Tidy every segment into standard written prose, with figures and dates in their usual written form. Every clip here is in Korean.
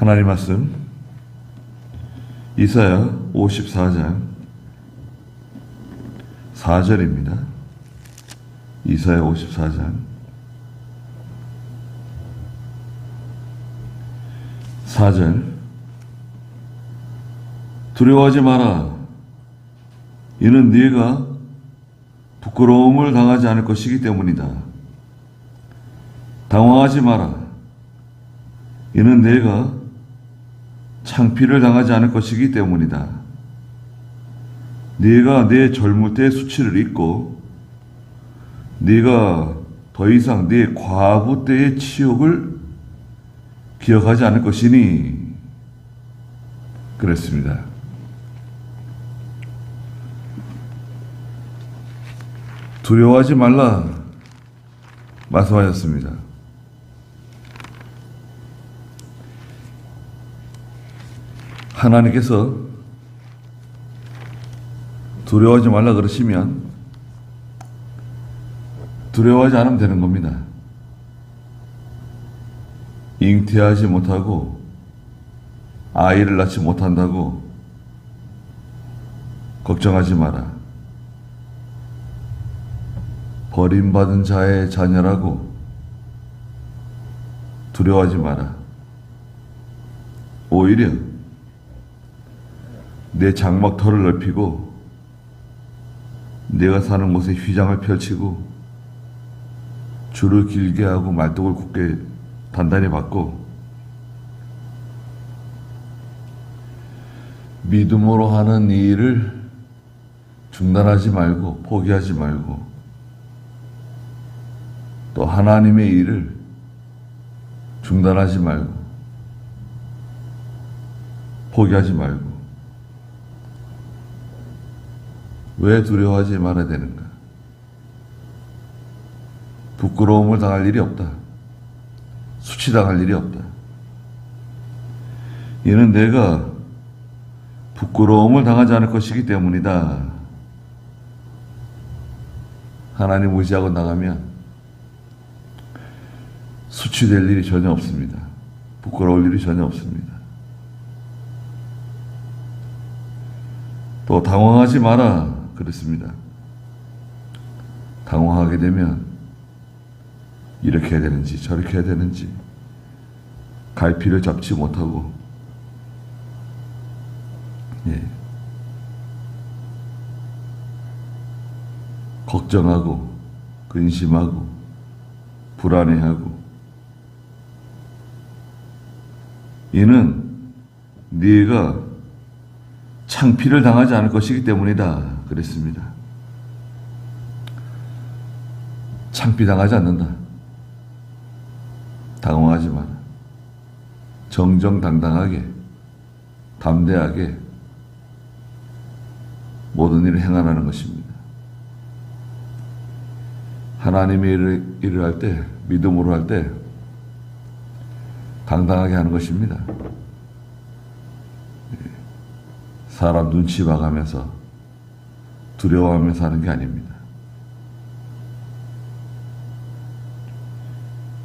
하나님 말씀 이사야 54장 4절입니다. 이사야 54장 4절 두려워하지 마라. 이는 네가 부끄러움을 당하지 않을 것이기 때문이다. 당황하지 마라. 이는 네가 창피를 당하지 않을 것이기 때문이다. 네가 내 젊을 때의 수치를 잊고 네가 더 이상 네 과부 때의 치욕을 기억하지 않을 것이니 그랬습니다. 두려워하지 말라 말씀하셨습니다. 하나님께서 두려워하지 말라 그러시면 두려워하지 않으면 되는 겁니다. 잉태하지 못하고 아이를 낳지 못한다고 걱정하지 마라. 버림받은 자의 자녀라고 두려워하지 마라. 오히려 내 장막터를 넓히고 내가 사는 곳에 휘장을 펼치고 줄을 길게 하고 말뚝을 굳게 단단히 받고 믿음으로 하는 이 일을 중단하지 말고 포기하지 말고 또 하나님의 일을 중단하지 말고 포기하지 말고 왜 두려워하지 말아야 되는가? 부끄러움을 당할 일이 없다. 수치당할 일이 없다. 이는 내가 부끄러움을 당하지 않을 것이기 때문이다. 하나님 의지하고 나가면 수치될 일이 전혀 없습니다. 부끄러울 일이 전혀 없습니다. 또 당황하지 마라 그랬습니다. 당황하게 되면 이렇게 해야 되는지 저렇게 해야 되는지 갈피를 잡지 못하고 걱정하고 근심하고 불안해하고 이는 네가 창피를 당하지 않을 것이기 때문이다 그랬습니다. 창피당하지 않는다. 당황하지 마라. 정정당당하게 담대하게 모든 일을 행하라는 것입니다. 하나님의 일을 할 때 믿음으로 할 때 당당하게 하는 것입니다. 사람 눈치 봐가면서 두려워하면서 하는 게 아닙니다.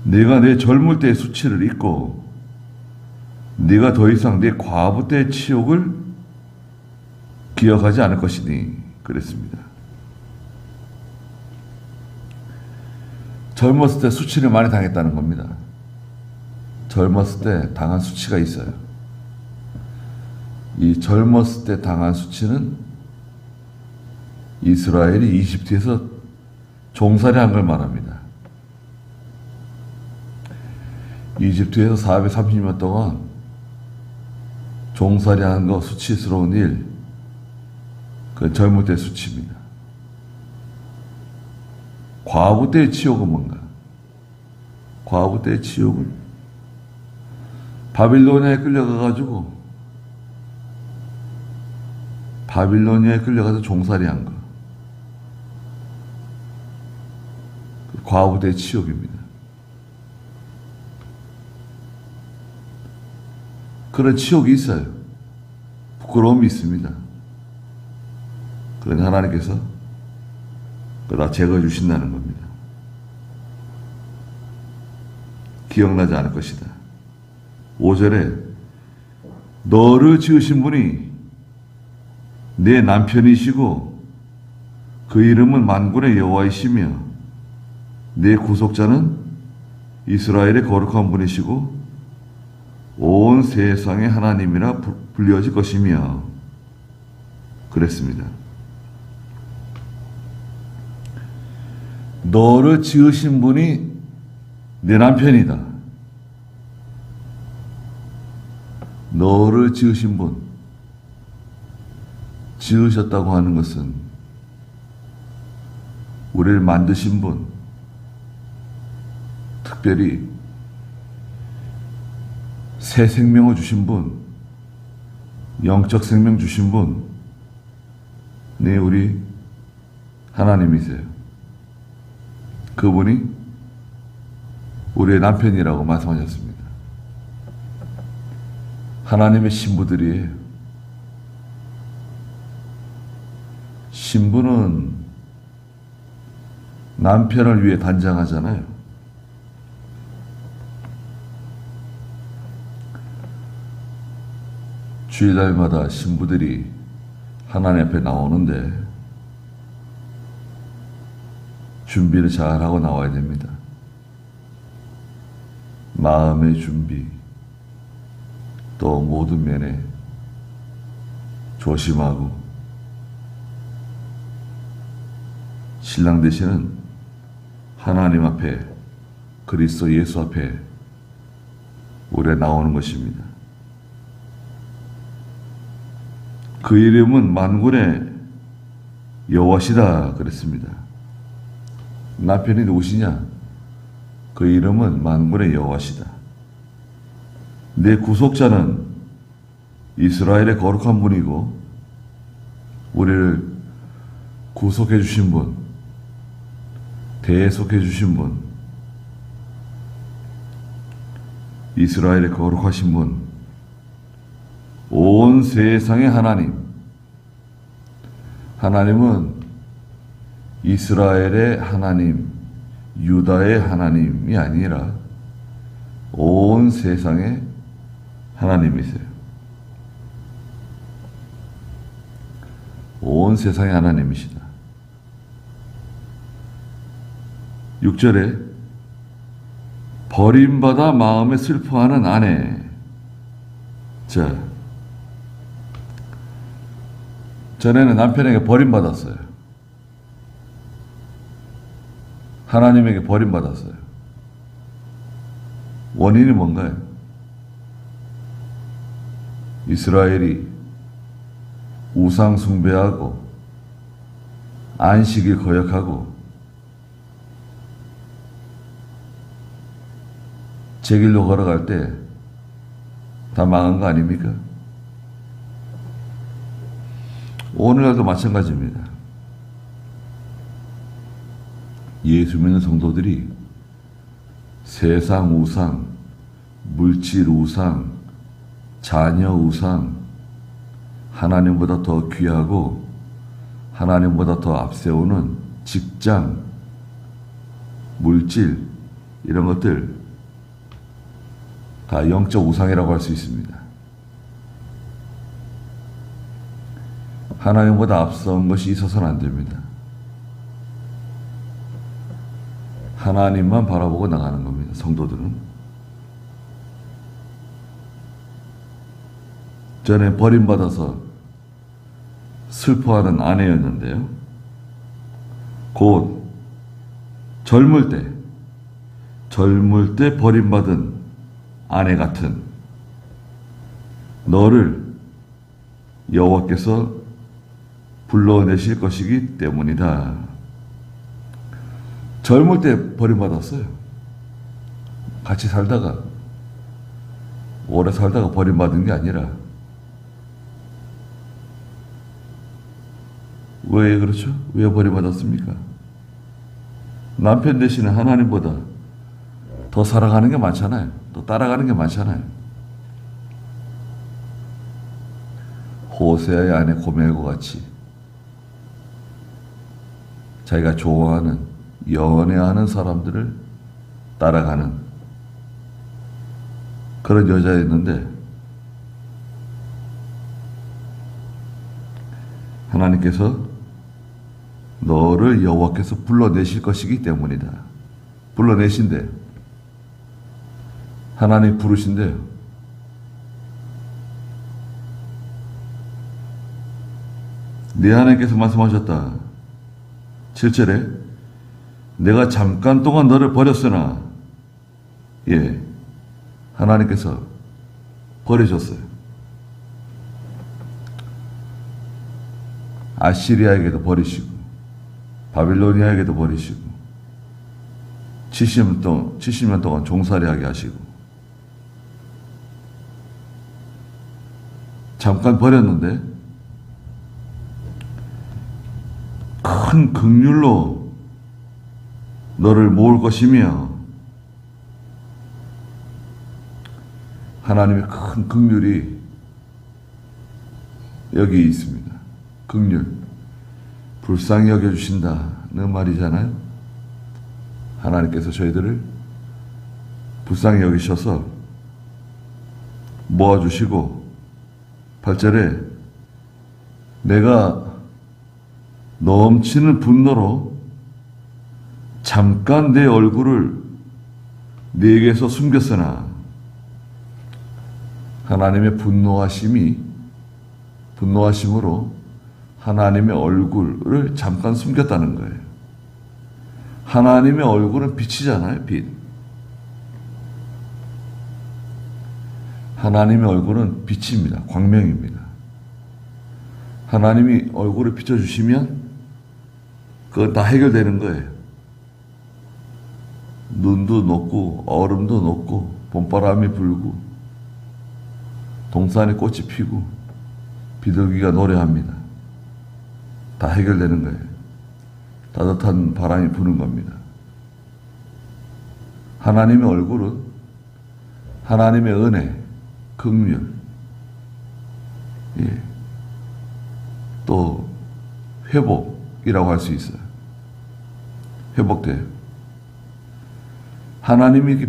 네가 내 젊을 때의 수치를 잊고 네가 더 이상 내 과부 때의 치욕을 기억하지 않을 것이니 그랬습니다. 젊었을 때 수치를 많이 당했다는 겁니다. 젊었을 때 당한 수치가 있어요. 이 젊었을 때 당한 수치는 이스라엘이 이집트에서 종살이 한 걸 말합니다. 이집트에서 430년 동안 종살이 한 거 수치스러운 일, 그건 젊을 때 수치입니다. 과부 때의 치욕은 뭔가? 과부 때의 치욕은 바빌로니아에 끌려가서 종살이 한 거. 과부 때의 치욕입니다. 그런 치욕이 있어요. 부끄러움이 있습니다. 그러나 하나님께서 그다 제거해 주신다는 겁니다. 기억나지 않을 것이다. 5절에 너를 지으신 분이 내 남편이시고 그 이름은 만군의 여호와이시며 내 구속자는 이스라엘의 거룩한 분이시고 온 세상의 하나님이라 불려질 것이며 그랬습니다. 너를 지으신 분이 내 남편이다. 너를 지으신 분, 지으셨다고 하는 것은 우리를 만드신 분, 특별히 새 생명을 주신 분, 영적 생명 주신 분, 네, 우리 하나님이세요. 그분이 우리의 남편이라고 말씀하셨습니다. 하나님의 신부들이에요. 신부는 남편을 위해 단장하잖아요. 주일날마다 신부들이 하나님 앞에 나오는데 준비를 잘하고 나와야 됩니다. 마음의 준비, 또 모든 면에 조심하고 신랑 되시는 하나님 앞에 그리스도 예수 앞에 우리가 나오는 것입니다. 그 이름은 만군의 여호와시다 그랬습니다. 남편이 누구시냐? 그 이름은 만군의 여호와시다. 내 구속자는 이스라엘의 거룩한 분이고 우리를 구속해 주신 분, 대속해 주신 분, 이스라엘의 거룩하신 분, 온 세상의 하나님. 하나님은 이스라엘의 하나님, 유다의 하나님이 아니라 온 세상의 하나님이세요. 온 세상의 하나님이시다. 6절에 버림받아 마음에 슬퍼하는 아내. 자, 전에는 남편에게 버림받았어요. 하나님에게 버림받았어요. 원인이 뭔가요? 이스라엘이 우상 숭배하고 안식일 거역하고 제 길로 걸어갈 때 다 망한 거 아닙니까? 오늘날도 마찬가지입니다. 예수 믿는 성도들이 세상 우상, 물질 우상, 자녀 우상, 하나님보다 더 귀하고 하나님보다 더 앞세우는 직장, 물질, 이런 것들 다 영적 우상이라고 할 수 있습니다. 하나님보다 앞선 것이 있어서는 안 됩니다. 하나님만 바라보고 나가는 겁니다. 성도들은. 전에 버림받아서 슬퍼하는 아내였는데요. 곧 젊을 때 버림받은 아내 같은 너를 여호와께서 불러내실 것이기 때문이다. 젊을 때 버림받았어요. 같이 살다가 오래 살다가 버림받은 게 아니라. 왜 그렇죠? 왜 버림받았습니까? 남편 대신에 하나님보다 더 살아가는 게 많잖아요. 또 따라가는 게 많잖아요. 호세아의 아내 고멜과 같이 자기가 좋아하는, 연애하는 사람들을 따라가는 그런 여자였는데 하나님께서 너를 여호와께서 불러내실 것이기 때문이다. 불러내신대. 하나님 부르신대요. 네 하나님께서 말씀하셨다. 7절에 내가 잠깐 동안 너를 버렸으나 하나님께서 버리셨어요. 아시리아에게도 버리시고 바빌로니아에게도 버리시고 70년 동안 종살이하게 하시고 잠깐 버렸는데 큰 긍휼로 너를 모을 것이며 하나님의 큰 긍휼이 여기 있습니다. 긍휼, 불쌍히 여겨주신다는 말이잖아요. 하나님께서 저희들을 불쌍히 여기셔서 모아주시고 8절에 내가 넘치는 분노로 잠깐 내 얼굴을 네게서 숨겼으나 하나님의 분노하심으로 하나님의 얼굴을 잠깐 숨겼다는 거예요. 하나님의 얼굴은 빛이잖아요, 빛. 하나님의 얼굴은 빛입니다. 광명입니다. 하나님이 얼굴을 비춰주시면 그건 다 해결되는 거예요. 눈도 녹고 얼음도 녹고 봄바람이 불고 동산에 꽃이 피고 비둘기가 노래합니다. 다 해결되는 거예요. 따뜻한 바람이 부는 겁니다. 하나님의 얼굴은 하나님의 은혜, 긍휼, 또 회복이라고 할 수 있어요. 회복돼요. 하나님이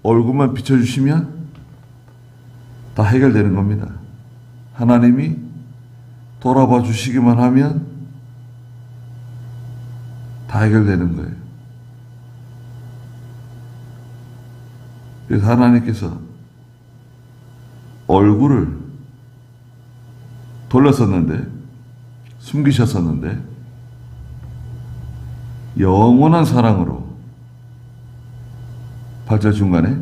얼굴만 비춰주시면 다 해결되는 겁니다. 하나님이 돌아봐 주시기만 하면 다 해결되는 거예요. 그래서 하나님께서 얼굴을 돌렸었는데, 숨기셨었는데, 영원한 사랑으로 8절 중간에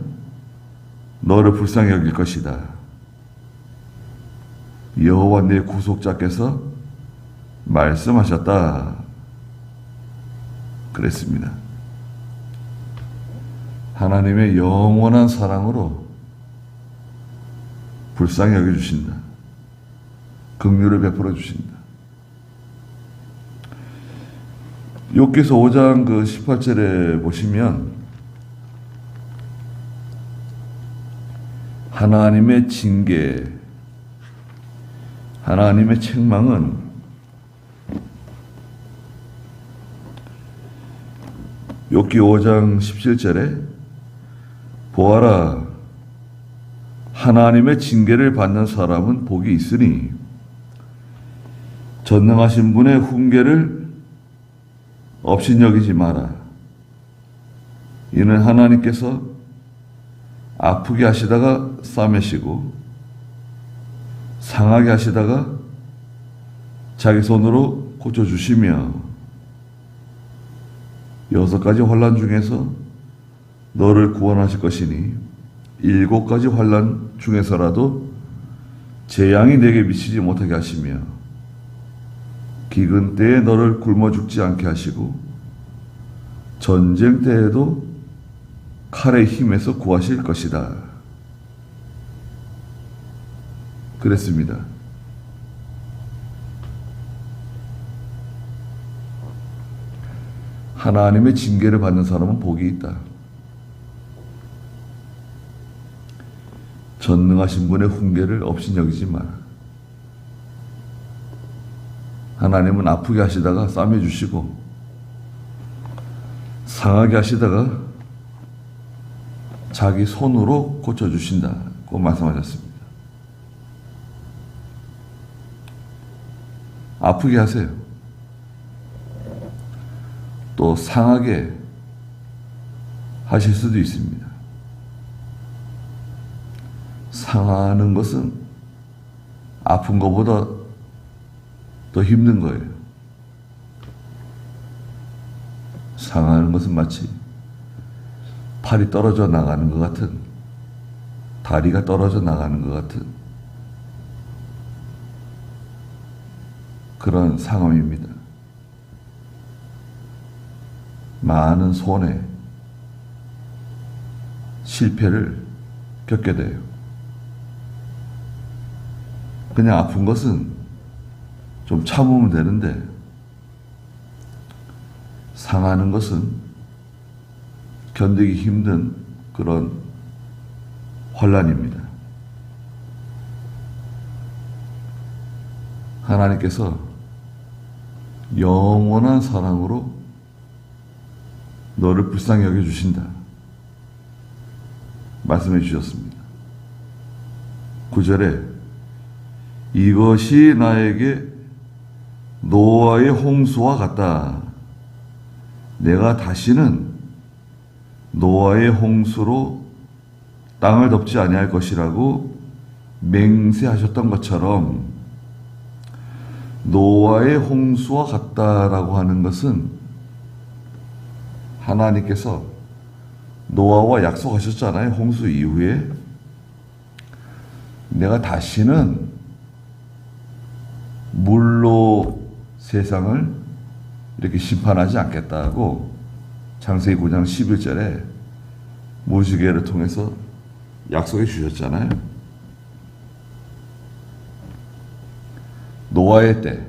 너를 불쌍히 여길 것이다. 여호와 내 구속자께서 말씀하셨다. 그랬습니다. 하나님의 영원한 사랑으로 불쌍히 여겨주신다. 긍휼을 베풀어 주신다. 욥기서 5장 18절에 보시면 하나님의 징계, 하나님의 책망은 욥기 5장 17절에 보아라, 하나님의 징계를 받는 사람은 복이 있으니 전능하신 분의 훈계를 업신여기지 마라. 이는 하나님께서 아프게 하시다가 싸매시고 상하게 하시다가 자기 손으로 고쳐주시며 6가지 환난 중에서 너를 구원하실 것이니 7가지 환난 중에서라도 재앙이 내게 미치지 못하게 하시며 기근 때에 너를 굶어 죽지 않게 하시고 전쟁 때에도 칼의 힘에서 구하실 것이다. 그랬습니다. 하나님의 징계를 받는 사람은 복이 있다. 전능하신 분의 훈계를 업신여기지 마라. 하나님은 아프게 하시다가 싸매주시고 상하게 하시다가 자기 손으로 고쳐주신다고 말씀하셨습니다. 아프게 하세요. 또 상하게 하실 수도 있습니다. 상하는 것은 아픈 것보다 더 힘든 거예요. 상하는 것은 마치 팔이 떨어져 나가는 것 같은, 다리가 떨어져 나가는 것 같은 그런 상함입니다. 많은 손해, 실패를 겪게 돼요. 그냥 아픈 것은 좀 참으면 되는데, 상하는 것은 견디기 힘든 그런 환난입니다. 하나님께서 영원한 사랑으로 너를 불쌍히 여겨주신다 말씀해 주셨습니다. 9절에 이것이 나에게 노아의 홍수와 같다. 내가 다시는 노아의 홍수로 땅을 덮지 아니할 것이라고 맹세하셨던 것처럼, 노아의 홍수와 같다라고 하는 것은 하나님께서 노아와 약속하셨잖아요. 홍수 이후에 내가 다시는 물로 세상을 이렇게 심판하지 않겠다고 창세기 9장 11절에 무지개를 통해서 약속해 주셨잖아요. 노아의 때,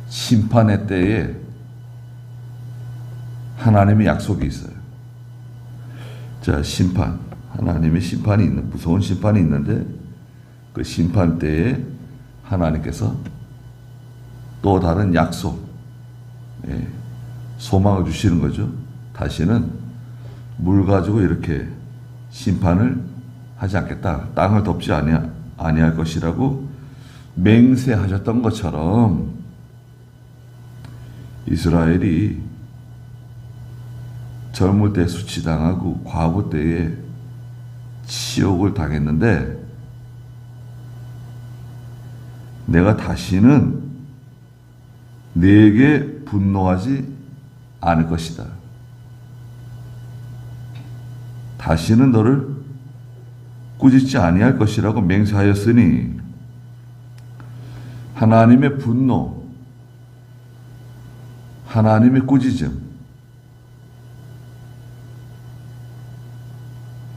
심판의 때에 하나님의 약속이 있어요. 자, 심판, 하나님의 심판이 있는, 무서운 심판이 있는데, 그 심판 때에 하나님께서 또 다른 약속, 소망을 주시는 거죠. 다시는 물 가지고 이렇게 심판을 하지 않겠다. 땅을 덮지 아니할 것이라고 맹세하셨던 것처럼, 이스라엘이 젊을 때 수치당하고 과부 때에 치욕을 당했는데, 내가 다시는 내게 분노하지 않을 것이다. 다시는 너를 꾸짖지 아니할 것이라고 맹세하였으니, 하나님의 분노, 하나님의 꾸짖음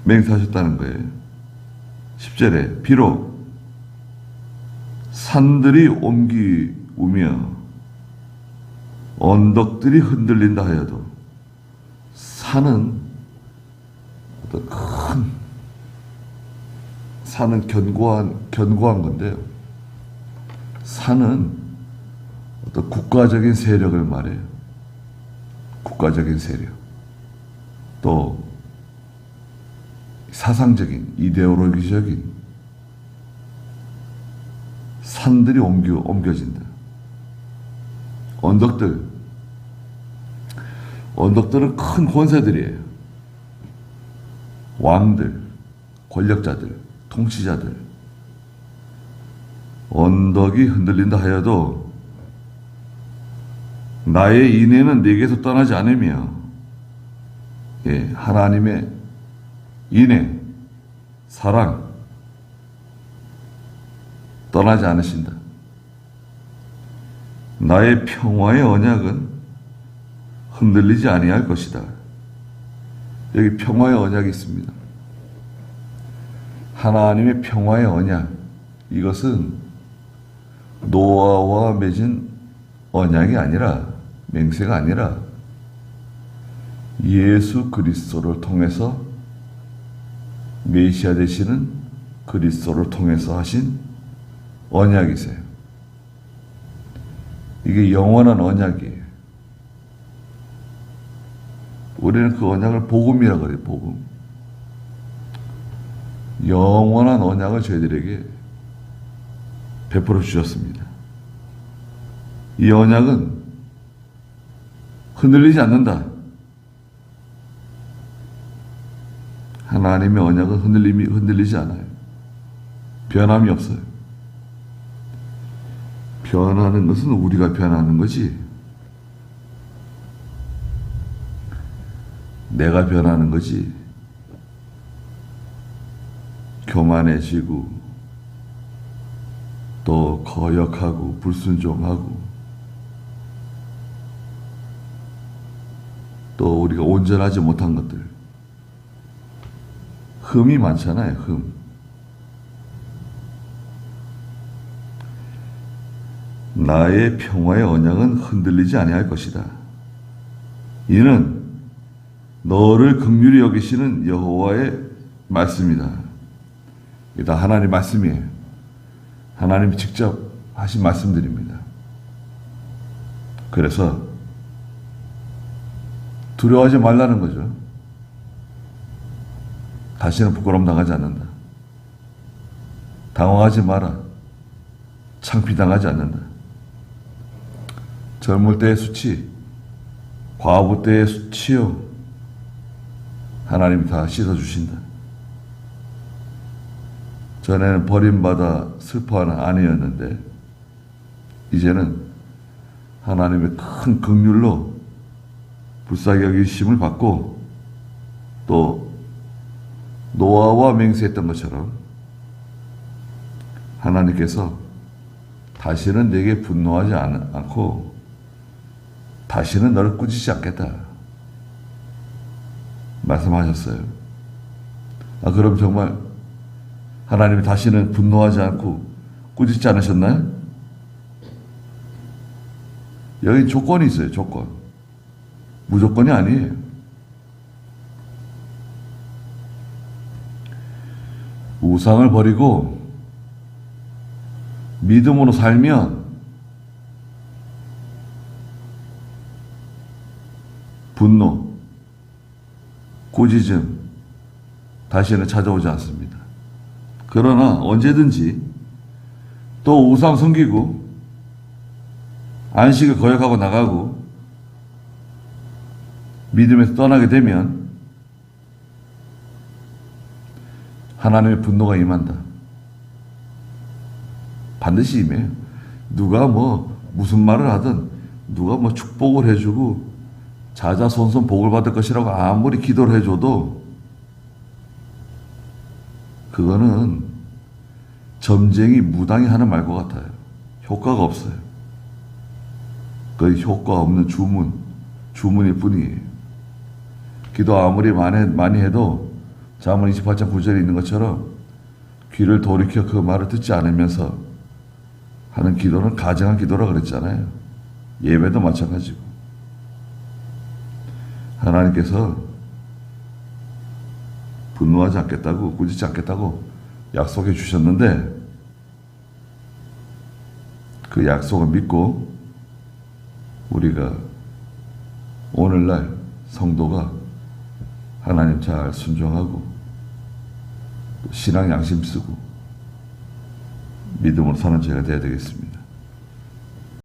맹세하셨다는 거예요. 10절에 비록 산들이 옮기우며 언덕들이 흔들린다 하여도, 산은 어떤 큰, 산은 견고한 건데요. 산은 어떤 국가적인 세력을 말해요. 국가적인 세력. 또 사상적인, 이데올로기적인 산들이 옮겨진다. 언덕들은 큰 권세들이에요. 왕들, 권력자들, 통치자들. 언덕이 흔들린다 하여도 나의 인애는 네게서 떠나지 않으며, 하나님의 인애, 사랑 떠나지 않으신다. 나의 평화의 언약은 흔들리지 아니할 것이다. 여기 평화의 언약이 있습니다. 하나님의 평화의 언약, 이것은 노아와 맺은 언약이 아니라, 맹세가 아니라 예수 그리스도를 통해서, 메시아 되시는 그리스도를 통해서 하신 언약이세요. 이게 영원한 언약이에요. 우리는 그 언약을 복음이라고 그래요. 복음. 영원한 언약을 저희들에게 베풀어 주셨습니다. 이 언약은 흔들리지 않는다. 하나님의 언약은 흔들리지 않아요. 변함이 없어요. 변하는 것은 우리가 변하는 거지, 내가 변하는 거지. 교만해지고 또 거역하고 불순종하고 또 우리가 온전하지 못한 것들, 흠이 많잖아요. 흠. 나의 평화의 언약은 흔들리지 아니할 것이다. 이는 너를 긍휼히 여기시는 여호와의 말씀이다. 이게 다 하나님의 말씀이에요. 하나님이 직접 하신 말씀들입니다. 그래서 두려워하지 말라는 거죠. 다시는 부끄러움 당하지 않는다. 당황하지 마라. 창피당하지 않는다. 젊을 때의 수치, 과부 때의 수치요, 하나님이 다 씻어주신다. 전에는 버림받아 슬퍼하는 아내였는데 이제는 하나님의 큰 긍휼로 불쌍히 여기심을 받고, 또 노아와 맹세했던 것처럼 하나님께서 다시는 내게 분노하지 않고 다시는 너를 꾸짖지 않겠다 말씀하셨어요. 그럼 정말 하나님이 다시는 분노하지 않고 꾸짖지 않으셨나요? 여기 조건이 있어요. 조건. 무조건이 아니에요. 우상을 버리고 믿음으로 살면 분노, 꾸짖음 다시는 찾아오지 않습니다. 그러나 언제든지 또 우상 섬기고 안식을 거역하고 나가고 믿음에서 떠나게 되면 하나님의 분노가 임한다. 반드시 임해요. 누가 무슨 말을 하든, 누가 축복을 해주고 자자손손 복을 받을 것이라고 아무리 기도를 해줘도 그거는 점쟁이 무당이 하는 말과 같아요. 효과가 없어요. 거의 효과 없는 주문일 뿐이에요. 기도 아무리 많이 해도 잠언 28장 9절에 있는 것처럼 귀를 돌이켜 그 말을 듣지 않으면서 하는 기도는 가증한 기도라 그랬잖아요. 예배도 마찬가지고. 하나님께서 분노하지 않겠다고, 꾸짖지 않겠다고 약속해 주셨는데 그 약속을 믿고 우리가 오늘날 성도가 하나님 잘 순종하고 신앙 양심 쓰고 믿음으로 사는 저희가 되어야 되겠습니다.